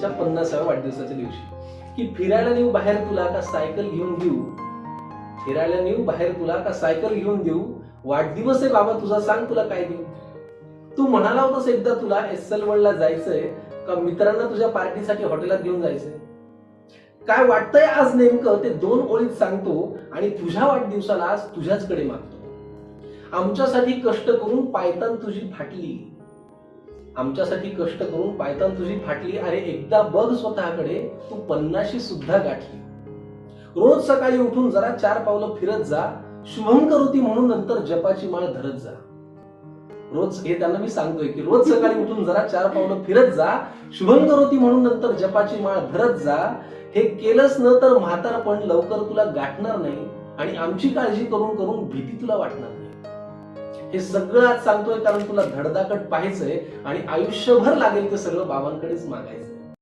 त्यांच्या 50व्या वाढदिवसाच्या दिवशी की फिरायला नेऊ बाहेर तुला का सायकल घेऊन देऊ, फिरायला नेऊ बाहेर तुला का सायकल घेऊन देऊ, वाढदिवस आहे बाबा तुझा, सांग तुला काय देऊ. तू म्हणाला होतास एकदा तुला एसएल वर्ल्डला जायचंय का मित्रांना तुझ्या पार्टीसाठी हॉटेलात घेऊन जायचंय. काय वाटतंय आज नेमकं ते 2 ओळीत सांगतो आणि तुझ्या वाढदिवसाला आज तुझ्याचकडे मागतो. आमच्यासाठी कष्ट करून पायतान तुझी फाटली, आमच्यासाठी कष्ट करून पायतान तुझी फाटली. अरे एकदा बघ स्वतःकडे, तू 50शी सुद्धा गाठली. रोज सकाळी उठून जरा 4 पावलं फिरत जा, शुभम करोती म्हणून नंतर जपाची माळ धरत जा. रोज हे त्यांना मी सांगतोय की रोज सकाळी उठून जरा 4 पावलं फिरत जा, शुभम करोती म्हणून नंतर जपाची माळ धरत जा. हे केलंच न तर म्हातारपण लवकर तुला गाठणार नाही आणि आमची काळजी करून करून भीती तुला वाटणार नाही. हे सगळं आज सांगतोय कारण तुला धडधाकट पाहायचंय आणि आयुष्यभर लागेल ते सगळं बाबांकडेच मागायचं.